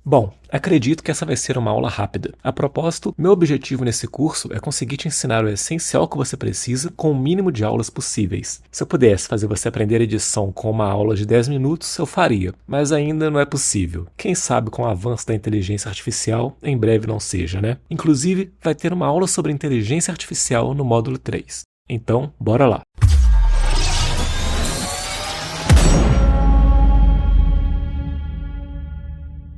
Bom, acredito que essa vai ser uma aula rápida. A propósito, meu objetivo nesse curso é conseguir te ensinar o essencial que você precisa com o mínimo de aulas possíveis. Se eu pudesse fazer você aprender edição com uma aula de 10 minutos, eu faria, mas ainda não é possível. Quem sabe com o avanço da inteligência artificial, em breve não seja, né? Inclusive, vai ter uma aula sobre inteligência artificial no módulo 3. Então, bora lá!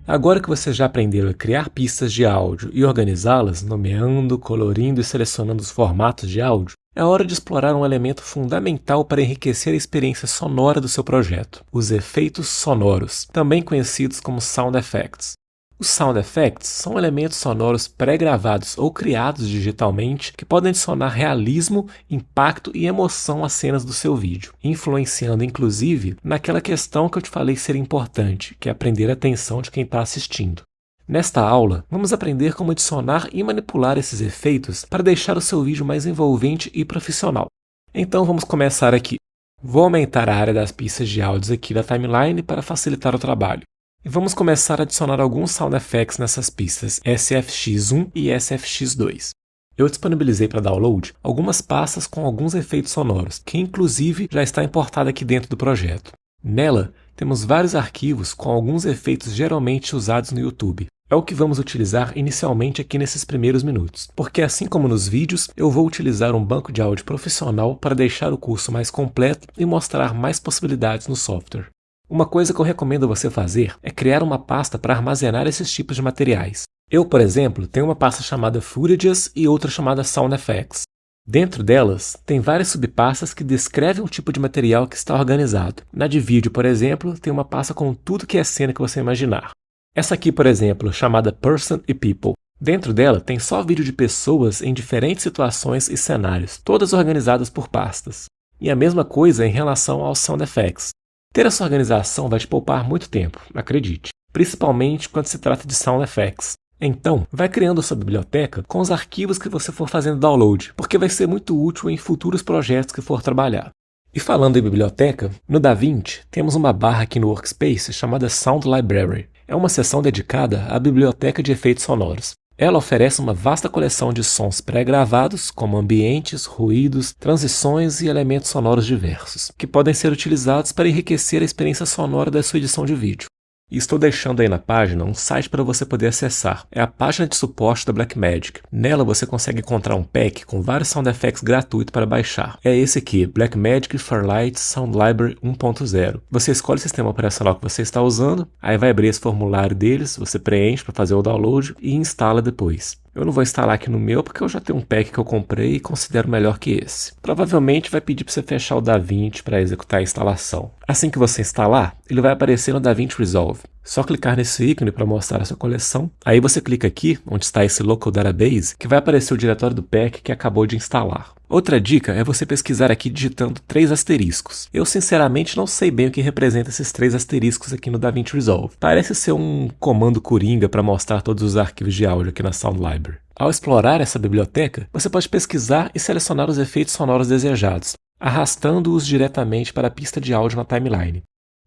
Agora que você já aprendeu a criar pistas de áudio e organizá-las, nomeando, colorindo e selecionando os formatos de áudio, é hora de explorar um elemento fundamental para enriquecer a experiência sonora do seu projeto: os efeitos sonoros, também conhecidos como sound effects. Os sound effects são elementos sonoros pré-gravados ou criados digitalmente que podem adicionar realismo, impacto e emoção às cenas do seu vídeo, influenciando inclusive naquela questão que eu te falei ser importante, que é aprender a atenção de quem está assistindo. Nesta aula, vamos aprender como adicionar e manipular esses efeitos para deixar o seu vídeo mais envolvente e profissional. Então vamos começar aqui. Vou aumentar a área das pistas de áudios aqui da timeline para facilitar o trabalho. E vamos começar a adicionar alguns sound effects nessas pistas SFX1 e SFX2. Eu disponibilizei para download algumas pastas com alguns efeitos sonoros, que inclusive já está importada aqui dentro do projeto. Nela, temos vários arquivos com alguns efeitos geralmente usados no YouTube. É o que vamos utilizar inicialmente aqui nesses primeiros minutos, porque assim como nos vídeos, eu vou utilizar um banco de áudio profissional para deixar o curso mais completo e mostrar mais possibilidades no software. Uma coisa que eu recomendo você fazer é criar uma pasta para armazenar esses tipos de materiais. Eu, por exemplo, tenho uma pasta chamada Footages e outra chamada Sound Effects. Dentro delas, tem várias subpastas que descrevem o tipo de material que está organizado. Na de vídeo, por exemplo, tem uma pasta com tudo que é cena que você imaginar. Essa aqui, por exemplo, chamada Person e People. Dentro dela tem só vídeo de pessoas em diferentes situações e cenários, todas organizadas por pastas. E a mesma coisa em relação aos Sound Effects. Ter essa organização vai te poupar muito tempo, acredite, principalmente quando se trata de sound effects. Então, vai criando a sua biblioteca com os arquivos que você for fazendo download, porque vai ser muito útil em futuros projetos que for trabalhar. E falando em biblioteca, no DaVinci temos uma barra aqui no Workspace chamada Sound Library. É uma seção dedicada à biblioteca de efeitos sonoros. Ela oferece uma vasta coleção de sons pré-gravados, como ambientes, ruídos, transições e elementos sonoros diversos, que podem ser utilizados para enriquecer a experiência sonora da sua edição de vídeo. E estou deixando aí na página um site para você poder acessar. É a página de suporte da Blackmagic. Nela você consegue encontrar um pack com vários sound effects gratuitos para baixar. É esse aqui, Blackmagic Fairlight Sound Library 1.0. Você escolhe o sistema operacional que você está usando, aí vai abrir esse formulário deles, você preenche para fazer o download e instala depois. Eu não vou instalar aqui no meu porque eu já tenho um pack que eu comprei e considero melhor que esse. Provavelmente vai pedir para você fechar o DaVinci para executar a instalação. Assim que você instalar, ele vai aparecer no DaVinci Resolve. Só clicar nesse ícone para mostrar a sua coleção. Aí você clica aqui, onde está esse Local Database, que vai aparecer o diretório do pack que acabou de instalar. Outra dica é você pesquisar aqui digitando 3 asteriscos. Eu sinceramente não sei bem o que representa esses 3 asteriscos aqui no DaVinci Resolve. Parece ser um comando coringa para mostrar todos os arquivos de áudio aqui na Sound Library. Ao explorar essa biblioteca, você pode pesquisar e selecionar os efeitos sonoros desejados, arrastando-os diretamente para a pista de áudio na timeline.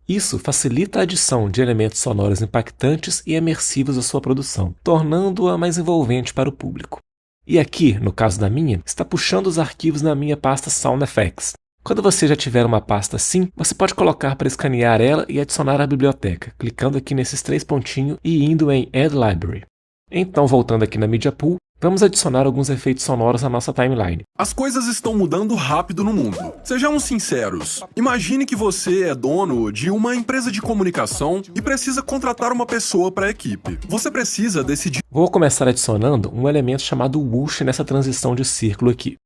Isso facilita a adição de elementos sonoros impactantes e imersivos à sua produção, tornando-a mais envolvente para o público. E aqui, no caso da minha, está puxando os arquivos na minha pasta Sound Effects. Quando você já tiver uma pasta assim, você pode colocar para escanear ela e adicionar à biblioteca, clicando aqui nesses 3 pontinhos e indo em Add Library. Então, voltando aqui na Media Pool, vamos adicionar alguns efeitos sonoros à nossa timeline. As coisas estão mudando rápido no mundo. Sejamos sinceros. Imagine que você é dono de uma empresa de comunicação e precisa contratar uma pessoa para a equipe. Você precisa decidir... Vou começar adicionando um elemento chamado Whoosh nessa transição de círculo aqui.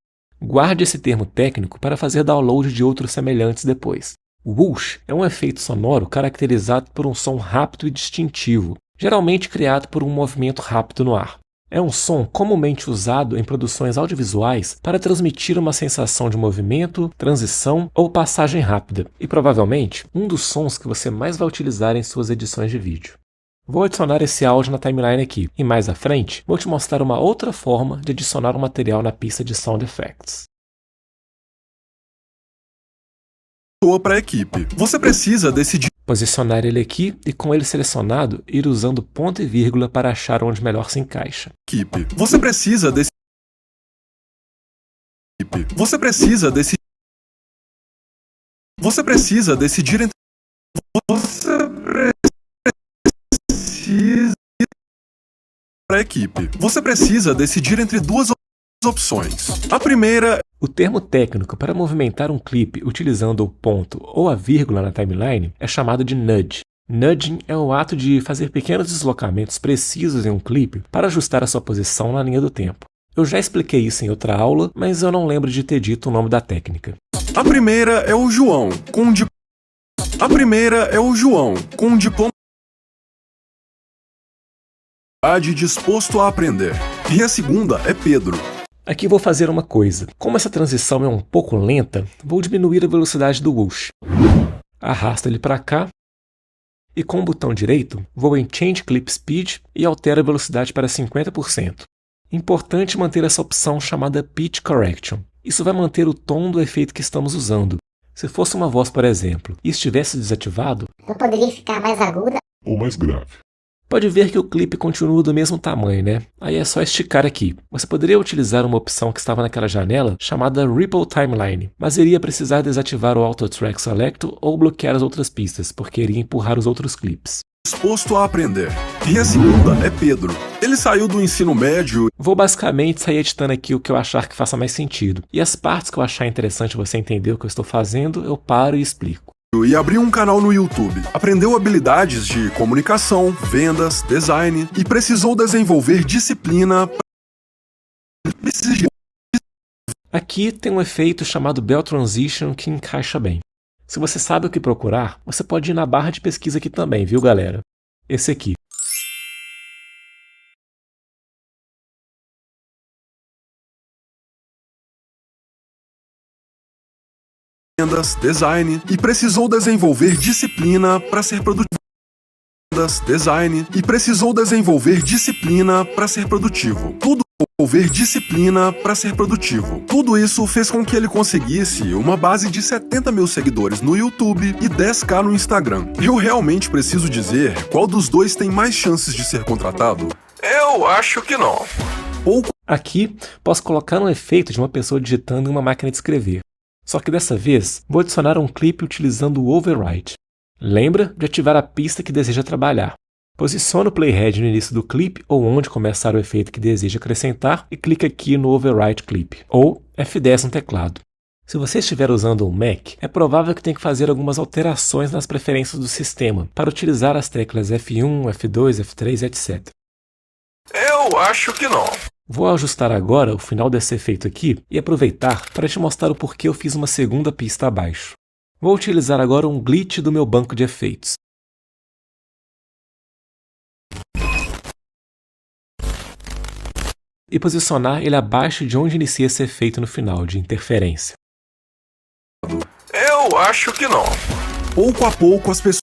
Guarde esse termo técnico para fazer download de outros semelhantes depois. O Whoosh é um efeito sonoro caracterizado por um som rápido e distintivo, geralmente criado por um movimento rápido no ar. É um som comumente usado em produções audiovisuais para transmitir uma sensação de movimento, transição ou passagem rápida, e provavelmente um dos sons que você mais vai utilizar em suas edições de vídeo. Vou adicionar esse áudio na timeline aqui, e mais à frente vou te mostrar uma outra forma de adicionar um material na pista de Sound Effects. Para a equipe. Você precisa decidir... Posicionar ele aqui e, com ele selecionado, ir usando ponto e vírgula para achar onde melhor se encaixa. Equipe. Você precisa decidir entre para a equipe. Você precisa decidir entre duas opções. A primeira... O termo técnico para movimentar um clipe utilizando o ponto ou a vírgula na timeline é chamado de nudge. Nudging é o ato de fazer pequenos deslocamentos precisos em um clipe para ajustar a sua posição na linha do tempo. Eu já expliquei isso em outra aula, mas eu não lembro de ter dito o nome da técnica. A primeira é o João, com um diploma disposto a aprender. E a segunda é Pedro. Aqui vou fazer uma coisa. Como essa transição é um pouco lenta, vou diminuir a velocidade do whoosh. Arrasto ele para cá e com o botão direito vou em Change Clip Speed e altero a velocidade para 50%. Importante manter essa opção chamada Pitch Correction. Isso vai manter o tom do efeito que estamos usando. Se fosse uma voz, por exemplo, e estivesse desativado, eu poderia ficar mais aguda ou mais grave. Pode ver que o clipe continua do mesmo tamanho, né? Aí é só esticar aqui. Você poderia utilizar uma opção que estava naquela janela chamada Ripple Timeline, mas iria precisar desativar o Auto Track Select ou bloquear as outras pistas, porque iria empurrar os outros clipes. Disposto a aprender. E a segunda é Pedro. Ele saiu do ensino médio. Vou basicamente sair editando aqui o que eu achar que faça mais sentido. E as partes que eu achar interessante você entender o que eu estou fazendo, eu paro e explico. E abriu um canal no YouTube. Aprendeu habilidades de comunicação, vendas, design e precisou desenvolver disciplina. Aqui tem um efeito chamado Bell Transition que encaixa bem. Se você sabe o que procurar, você pode ir na barra de pesquisa aqui também, viu, galera? Esse aqui. Design e precisou desenvolver disciplina para ser produtivo. Tudo isso fez com que ele conseguisse uma base de 70 mil seguidores no YouTube e 10k no Instagram. Eu realmente preciso dizer qual dos dois tem mais chances de ser contratado? Eu acho que não. Aqui, posso colocar um efeito de uma pessoa digitando em uma máquina de escrever. Só que dessa vez, vou adicionar um clipe utilizando o Override. Lembra de ativar a pista que deseja trabalhar. Posicione o playhead no início do clipe ou onde começar o efeito que deseja acrescentar e clique aqui no Override Clip, ou F10 no teclado. Se você estiver usando um Mac, é provável que tenha que fazer algumas alterações nas preferências do sistema para utilizar as teclas F1, F2, F3, etc. Eu acho que não. Vou ajustar agora o final desse efeito aqui e aproveitar para te mostrar o porquê eu fiz uma segunda pista abaixo. Vou utilizar agora um glitch do meu banco de efeitos. E posicionar ele abaixo de onde inicia esse efeito no final, de interferência. Eu acho que não. Pouco a pouco as pessoas...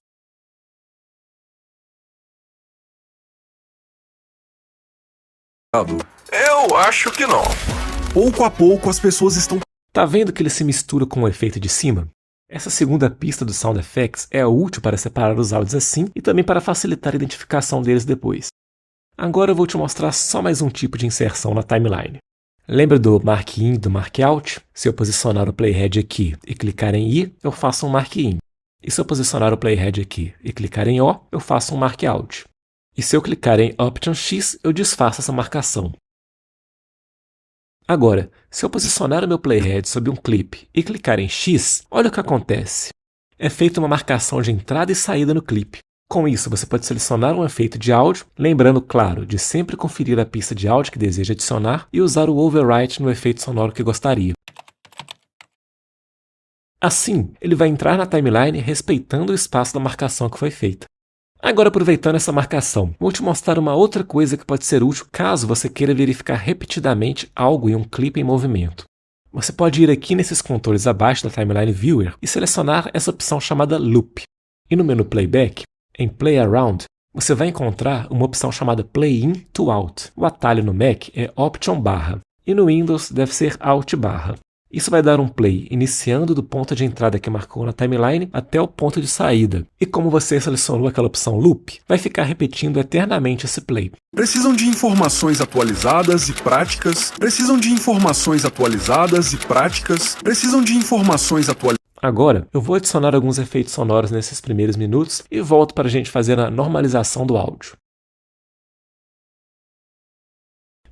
Eu acho que não. Pouco a pouco as pessoas estão... Tá vendo que ele se mistura com o efeito de cima? Essa segunda pista do Sound Effects é útil para separar os áudios assim e também para facilitar a identificação deles depois. Agora eu vou te mostrar só mais um tipo de inserção na timeline. Lembra do Mark In e do Mark Out? Se eu posicionar o playhead aqui e clicar em I, eu faço um Mark In. E se eu posicionar o playhead aqui e clicar em O, eu faço um Mark Out. E se eu clicar em Option X, eu desfaço essa marcação. Agora, se eu posicionar o meu playhead sobre um clipe e clicar em X, olha o que acontece. É feita uma marcação de entrada e saída no clipe. Com isso, você pode selecionar um efeito de áudio, lembrando, claro, de sempre conferir a pista de áudio que deseja adicionar e usar o overwrite no efeito sonoro que gostaria. Assim, ele vai entrar na timeline respeitando o espaço da marcação que foi feita. Agora, aproveitando essa marcação, vou te mostrar uma outra coisa que pode ser útil caso você queira verificar repetidamente algo em um clipe em movimento. Você pode ir aqui nesses controles abaixo da Timeline Viewer e selecionar essa opção chamada Loop. E no menu Playback, em Play Around, você vai encontrar uma opção chamada Play In to Out. O atalho no Mac é Option barra e no Windows deve ser Alt barra. Isso vai dar um play, iniciando do ponto de entrada que marcou na timeline até o ponto de saída. E como você selecionou aquela opção Loop, vai ficar repetindo eternamente esse play. Precisam de informações atualizadas e práticas. Precisam de informações atualizadas e práticas. Precisam de informações atualizadas. Agora, eu vou adicionar alguns efeitos sonoros nesses primeiros minutos e volto para a gente fazer a normalização do áudio.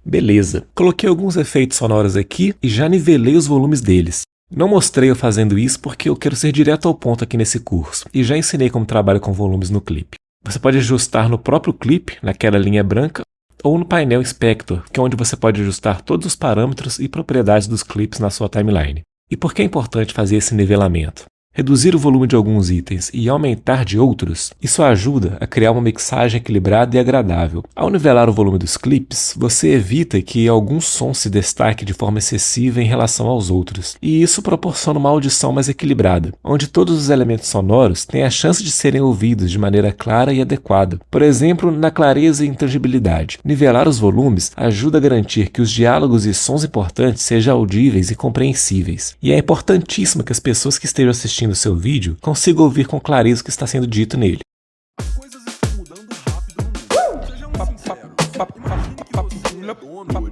Beleza, coloquei alguns efeitos sonoros aqui e já nivelei os volumes deles. Não mostrei eu fazendo isso porque eu quero ser direto ao ponto aqui nesse curso, e já ensinei como trabalho com volumes no clipe. Você pode ajustar no próprio clipe, naquela linha branca, ou no painel Inspector, que é onde você pode ajustar todos os parâmetros e propriedades dos clipes na sua timeline. E por que é importante fazer esse nivelamento? Reduzir o volume de alguns itens e aumentar de outros, isso ajuda a criar uma mixagem equilibrada e agradável. Ao nivelar o volume dos clipes, você evita que algum som se destaque de forma excessiva em relação aos outros, e isso proporciona uma audição mais equilibrada, onde todos os elementos sonoros têm a chance de serem ouvidos de maneira clara e adequada. Por exemplo, na clareza e intangibilidade. Nivelar os volumes ajuda a garantir que os diálogos e sons importantes sejam audíveis e compreensíveis. E é importantíssimo que as pessoas que estejam assistindo o seu vídeo consiga ouvir com clareza o que está sendo dito nele. Coisas estão mudando rápido no mundo. Sejamos sinceros.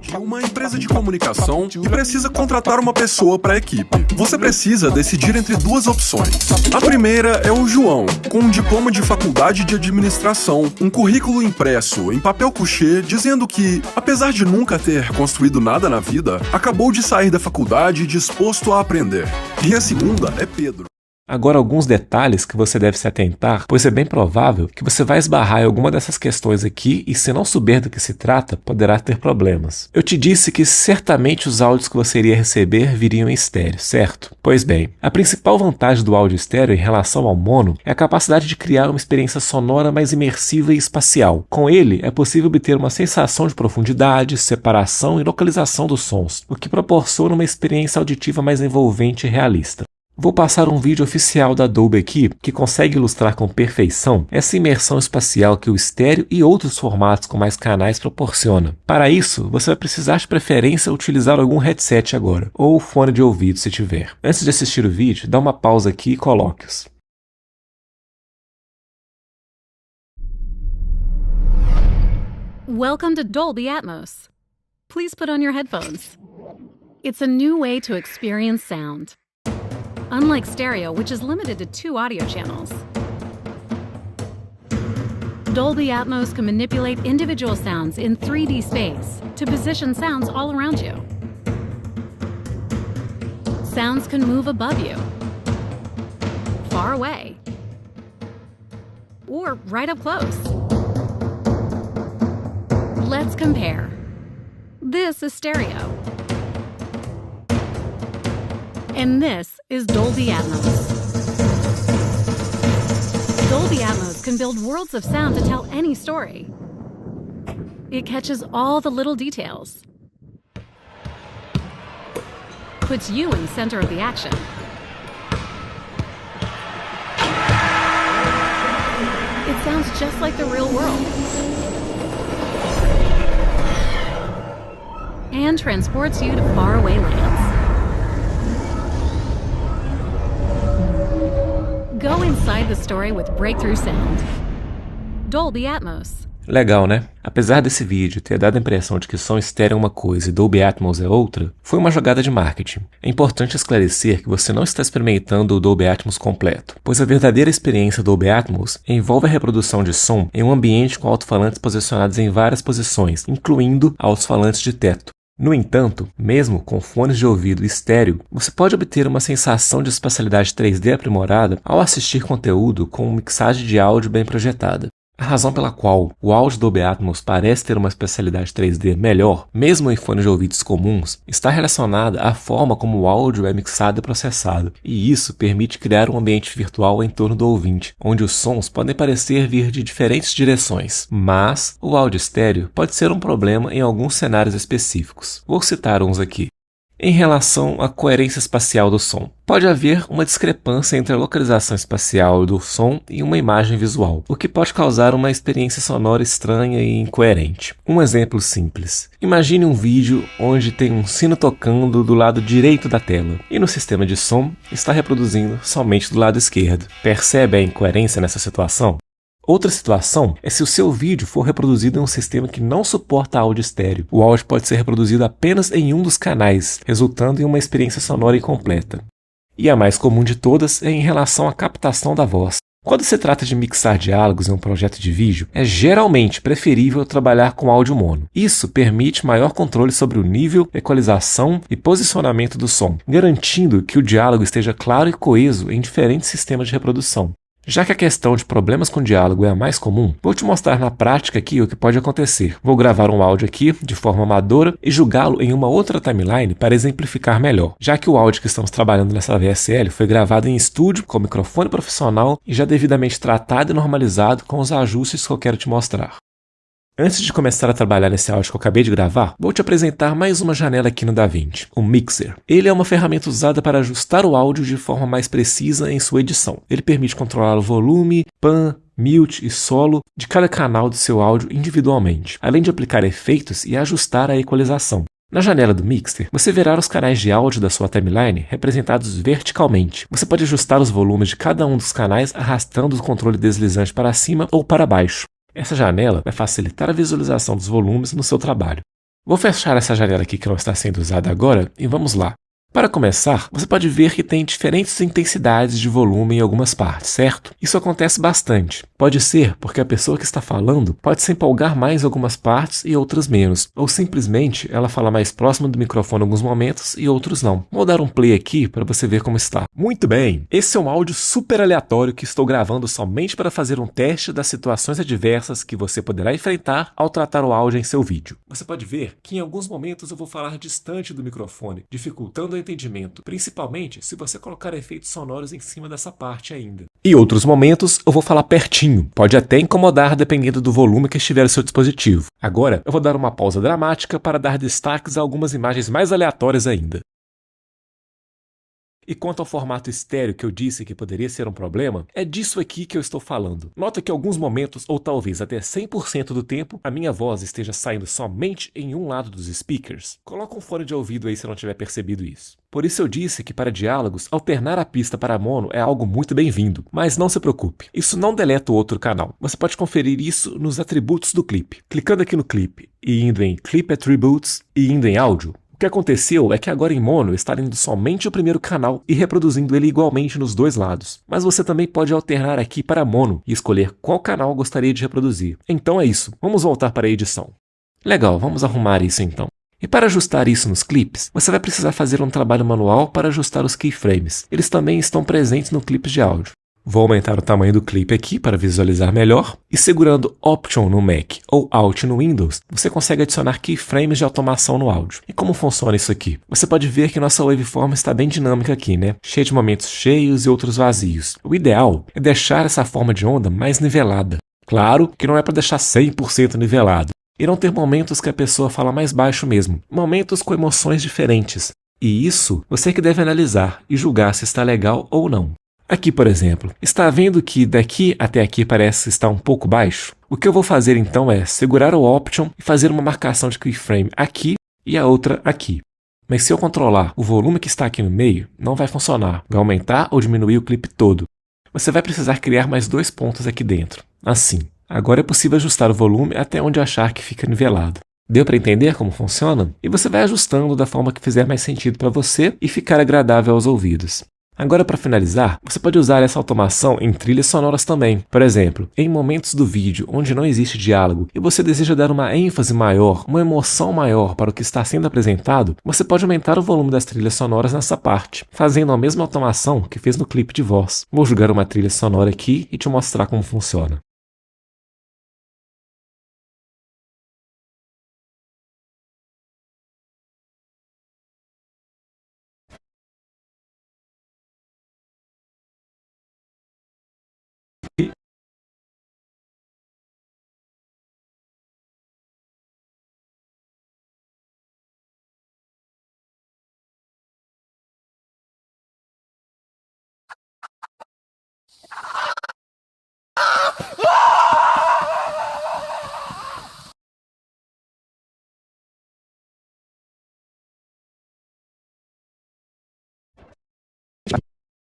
De uma empresa de comunicação e precisa contratar uma pessoa para a equipe. Você precisa decidir entre duas opções. A primeira é o João, com um diploma de faculdade de administração, um currículo impresso em papel couché dizendo que, apesar de nunca ter construído nada na vida, acabou de sair da faculdade disposto a aprender. E a segunda é Pedro. Agora, alguns detalhes que você deve se atentar, pois é bem provável que você vai esbarrar em alguma dessas questões aqui e, se não souber do que se trata, poderá ter problemas. Eu te disse que certamente os áudios que você iria receber viriam em estéreo, certo? Pois bem, a principal vantagem do áudio estéreo em relação ao mono é a capacidade de criar uma experiência sonora mais imersiva e espacial. Com ele, é possível obter uma sensação de profundidade, separação e localização dos sons, o que proporciona uma experiência auditiva mais envolvente e realista. Vou passar um vídeo oficial da Adobe aqui que consegue ilustrar com perfeição essa imersão espacial que o estéreo e outros formatos com mais canais proporciona. Para isso, você vai precisar de preferência utilizar algum headset agora, ou fone de ouvido se tiver. Antes de assistir o vídeo, dá uma pausa aqui e coloque-os. Welcome to Dolby Atmos. Please put on your headphones. It's a new way to experience sound. Unlike stereo, which is limited to 2 audio channels, Dolby Atmos can manipulate individual sounds in 3D space to position sounds all around you. Sounds can move above you, far away, or right up close. Let's compare. This is stereo. And this is Dolby Atmos. Dolby Atmos can build worlds of sound to tell any story. It catches all the little details, puts you in the center of the action. It sounds just like the real world. And transports you to faraway lands. Go inside the story with breakthrough sound. Dolby Atmos. Legal, né? Apesar desse vídeo ter dado a impressão de que som estéreo é uma coisa e Dolby Atmos é outra, foi uma jogada de marketing. É importante esclarecer que você não está experimentando o Dolby Atmos completo, pois a verdadeira experiência Dolby Atmos envolve a reprodução de som em um ambiente com alto-falantes posicionados em várias posições, incluindo alto-falantes de teto. No entanto, mesmo com fones de ouvido estéreo, você pode obter uma sensação de espacialidade 3D aprimorada ao assistir conteúdo com mixagem de áudio bem projetada. A razão pela qual o áudio Dolby Atmos parece ter uma espacialidade 3D melhor, mesmo em fones de ouvidos comuns, está relacionada à forma como o áudio é mixado e processado, e isso permite criar um ambiente virtual em torno do ouvinte, onde os sons podem parecer vir de diferentes direções, mas o áudio estéreo pode ser um problema em alguns cenários específicos. Vou citar uns aqui. Em relação à coerência espacial do som, pode haver uma discrepância entre a localização espacial do som e uma imagem visual, o que pode causar uma experiência sonora estranha e incoerente. Um exemplo simples. Imagine um vídeo onde tem um sino tocando do lado direito da tela, e no sistema de som está reproduzindo somente do lado esquerdo. Percebe a incoerência nessa situação? Outra situação é se o seu vídeo for reproduzido em um sistema que não suporta áudio estéreo. O áudio pode ser reproduzido apenas em um dos canais, resultando em uma experiência sonora incompleta. E a mais comum de todas é em relação à captação da voz. Quando se trata de mixar diálogos em um projeto de vídeo, é geralmente preferível trabalhar com áudio mono. Isso permite maior controle sobre o nível, equalização e posicionamento do som, garantindo que o diálogo esteja claro e coeso em diferentes sistemas de reprodução. Já que a questão de problemas com diálogo é a mais comum, vou te mostrar na prática aqui o que pode acontecer. Vou gravar um áudio aqui, de forma amadora, e julgá-lo em uma outra timeline para exemplificar melhor, já que o áudio que estamos trabalhando nessa VSL foi gravado em estúdio, com microfone profissional e já devidamente tratado e normalizado com os ajustes que eu quero te mostrar. Antes de começar a trabalhar nesse áudio que eu acabei de gravar, vou te apresentar mais uma janela aqui no DaVinci, o Mixer. Ele é uma ferramenta usada para ajustar o áudio de forma mais precisa em sua edição. Ele permite controlar o volume, pan, mute e solo de cada canal do seu áudio individualmente, além de aplicar efeitos e ajustar a equalização. Na janela do Mixer, você verá os canais de áudio da sua timeline representados verticalmente. Você pode ajustar os volumes de cada um dos canais arrastando o controle deslizante para cima ou para baixo. Essa janela vai facilitar a visualização dos volumes no seu trabalho. Vou fechar essa janela aqui que não está sendo usada agora e vamos lá. Para começar, você pode ver que tem diferentes intensidades de volume em algumas partes, certo? Isso acontece bastante. Pode ser porque a pessoa que está falando pode se empolgar mais em algumas partes e outras menos, ou simplesmente ela fala mais próximo do microfone em alguns momentos e outros não. Vou dar um play aqui para você ver como está. Muito bem! Esse é um áudio super aleatório que estou gravando somente para fazer um teste das situações adversas que você poderá enfrentar ao tratar o áudio em seu vídeo. Você pode ver que em alguns momentos eu vou falar distante do microfone, dificultando o entendimento, principalmente se você colocar efeitos sonoros em cima dessa parte ainda. Em outros momentos eu vou falar pertinho, pode até incomodar dependendo do volume que estiver o seu dispositivo. Agora eu vou dar uma pausa dramática para dar destaques a algumas imagens mais aleatórias ainda. E quanto ao formato estéreo que eu disse que poderia ser um problema, é disso aqui que eu estou falando. Nota que em alguns momentos, ou talvez até 100% do tempo, a minha voz esteja saindo somente em um lado dos speakers. Coloca um fone de ouvido aí se não tiver percebido isso. Por isso eu disse que para diálogos, alternar a pista para mono é algo muito bem-vindo. Mas não se preocupe, isso não deleta o outro canal. Você pode conferir isso nos atributos do clipe. Clicando aqui no clipe e indo em Clip Attributes e indo em áudio, o que aconteceu é que agora em mono está indo somente o primeiro canal e reproduzindo ele igualmente nos dois lados. Mas você também pode alternar aqui para mono e escolher qual canal gostaria de reproduzir. Então é isso, vamos voltar para a edição. Legal, vamos arrumar isso então. E para ajustar isso nos clipes, você vai precisar fazer um trabalho manual para ajustar os keyframes. Eles também estão presentes no clipe de áudio. Vou aumentar o tamanho do clipe aqui para visualizar melhor. E segurando Option no Mac ou Alt no Windows, você consegue adicionar keyframes de automação no áudio. E como funciona isso aqui? Você pode ver que nossa waveform está bem dinâmica aqui, né? Cheia de momentos cheios e outros vazios. O ideal é deixar essa forma de onda mais nivelada. Claro que não é para deixar 100% nivelado. Irão ter momentos que a pessoa fala mais baixo mesmo. Momentos com emoções diferentes. E isso você que deve analisar e julgar se está legal ou não. Aqui, por exemplo, está vendo que daqui até aqui parece estar um pouco baixo? O que eu vou fazer então é segurar o Option e fazer uma marcação de keyframe aqui e a outra aqui. Mas se eu controlar o volume que está aqui no meio, não vai funcionar. Vai aumentar ou diminuir o clipe todo. Você vai precisar criar mais dois pontos aqui dentro. Assim. Agora é possível ajustar o volume até onde achar que fica nivelado. Deu para entender como funciona? E você vai ajustando da forma que fizer mais sentido para você e ficar agradável aos ouvidos. Agora, para finalizar, você pode usar essa automação em trilhas sonoras também. Por exemplo, em momentos do vídeo onde não existe diálogo e você deseja dar uma ênfase maior, uma emoção maior para o que está sendo apresentado, você pode aumentar o volume das trilhas sonoras nessa parte, fazendo a mesma automação que fez no clipe de voz. Vou jogar uma trilha sonora aqui e te mostrar como funciona.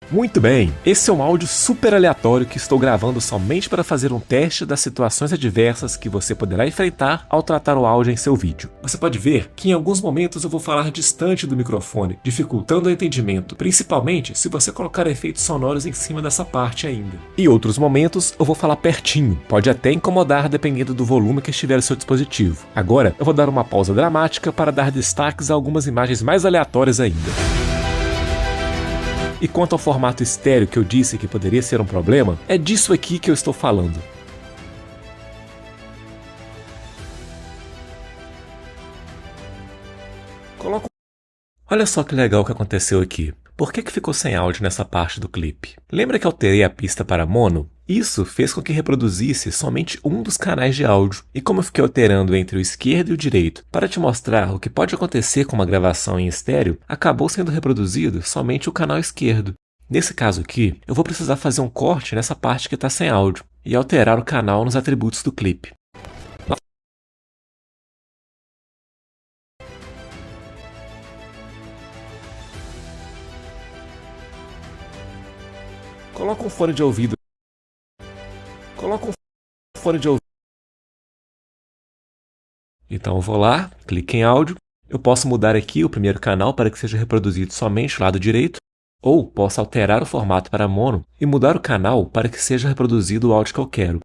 Muito bem, esse é um áudio super aleatório que estou gravando somente para fazer um teste das situações adversas que você poderá enfrentar ao tratar o áudio em seu vídeo. Você pode ver que em alguns momentos eu vou falar distante do microfone, dificultando o entendimento, principalmente se você colocar efeitos sonoros em cima dessa parte ainda. Em outros momentos eu vou falar pertinho, pode até incomodar dependendo do volume que estiver no seu dispositivo. Agora eu vou dar uma pausa dramática para dar destaques a algumas imagens mais aleatórias ainda. E quanto ao formato estéreo que eu disse que poderia ser um problema, é disso aqui que eu estou falando. Olha só que legal o que aconteceu aqui. Por que ficou sem áudio nessa parte do clipe? Lembra que alterei a pista para mono? Isso fez com que reproduzisse somente um dos canais de áudio. E como eu fiquei alterando entre o esquerdo e o direito para te mostrar o que pode acontecer com uma gravação em estéreo, acabou sendo reproduzido somente o canal esquerdo. Nesse caso aqui, eu vou precisar fazer um corte nessa parte que está sem áudio e alterar o canal nos atributos do clipe. Coloca um fone de ouvido. Então eu vou lá, clique em áudio. Eu posso mudar aqui o primeiro canal para que seja reproduzido somente o lado direito, ou posso alterar o formato para mono e mudar o canal para que seja reproduzido o áudio que eu quero.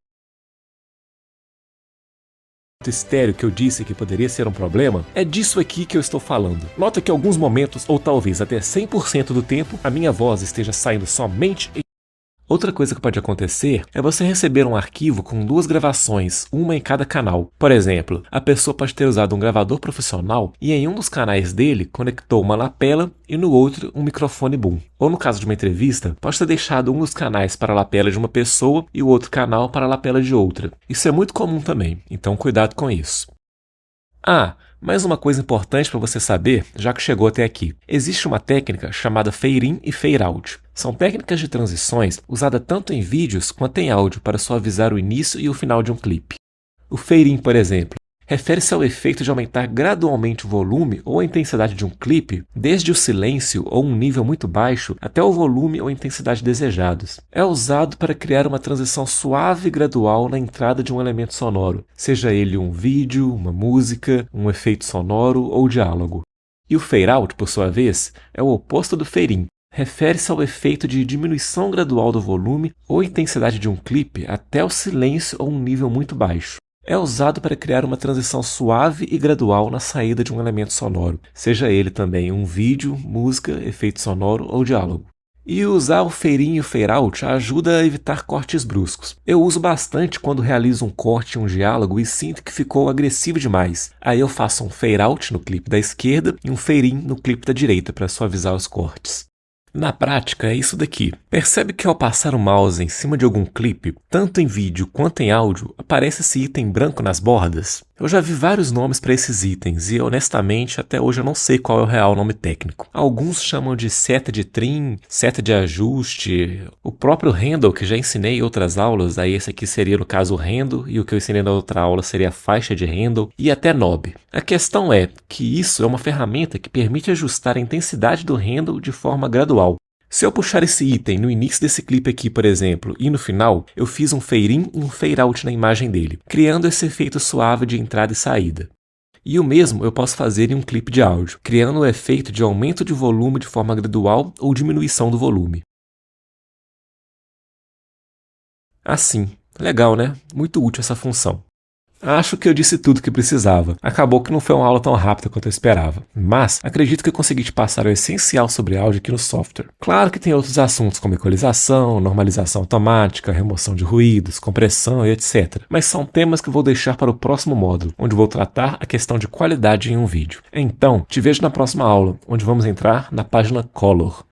O estéreo que eu disse que poderia ser um problema, é disso aqui que eu estou falando. Nota que em alguns momentos, ou talvez até 100% do tempo, a minha voz esteja saindo somente em... Outra coisa que pode acontecer é você receber um arquivo com duas gravações, uma em cada canal. Por exemplo, a pessoa pode ter usado um gravador profissional e em um dos canais dele conectou uma lapela e no outro um microfone boom. Ou no caso de uma entrevista, pode ter deixado um dos canais para a lapela de uma pessoa e o outro canal para a lapela de outra. Isso é muito comum também, então cuidado com isso. Mais uma coisa importante para você saber, já que chegou até aqui. Existe uma técnica chamada Fade In e Fade Out. São técnicas de transições usadas tanto em vídeos quanto em áudio para suavizar o início e o final de um clipe. O Fade In, por exemplo, refere-se ao efeito de aumentar gradualmente o volume ou a intensidade de um clipe, desde o silêncio ou um nível muito baixo até o volume ou a intensidade desejados. É usado para criar uma transição suave e gradual na entrada de um elemento sonoro, seja ele um vídeo, uma música, um efeito sonoro ou diálogo. E o Fade Out, por sua vez, é o oposto do Fade In. Refere-se ao efeito de diminuição gradual do volume ou intensidade de um clipe até o silêncio ou um nível muito baixo. É usado para criar uma transição suave e gradual na saída de um elemento sonoro, seja ele também um vídeo, música, efeito sonoro ou diálogo. E usar o Fade In e o Fade Out ajuda a evitar cortes bruscos. Eu uso bastante quando realizo um corte em um diálogo e sinto que ficou agressivo demais. Aí eu faço um Fade Out no clipe da esquerda e um Fade In no clipe da direita para suavizar os cortes. Na prática é isso daqui. Percebe que ao passar o mouse em cima de algum clipe, tanto em vídeo quanto em áudio, aparece esse item branco nas bordas? Eu já vi vários nomes para esses itens e honestamente até hoje eu não sei qual é o real nome técnico. Alguns chamam de seta de trim, seta de ajuste, o próprio handle que já ensinei em outras aulas, aí esse aqui seria no caso o handle e o que eu ensinei na outra aula seria a faixa de handle e até knob. A questão é que isso é uma ferramenta que permite ajustar a intensidade do handle de forma gradual. Se eu puxar esse item no início desse clipe aqui, por exemplo, e no final, eu fiz um Fade In e um Fade Out na imagem dele, criando esse efeito suave de entrada e saída. E o mesmo eu posso fazer em um clipe de áudio, criando o efeito de aumento de volume de forma gradual ou diminuição do volume. Assim, legal, né? Muito útil essa função. Acho que eu disse tudo o que precisava. Acabou que não foi uma aula tão rápida quanto eu esperava. Mas acredito que eu consegui te passar o essencial sobre áudio aqui no software. Claro que tem outros assuntos como equalização, normalização automática, remoção de ruídos, compressão e etc. Mas são temas que eu vou deixar para o próximo módulo, onde vou tratar a questão de qualidade em um vídeo. Então, te vejo na próxima aula, onde vamos entrar na página Color.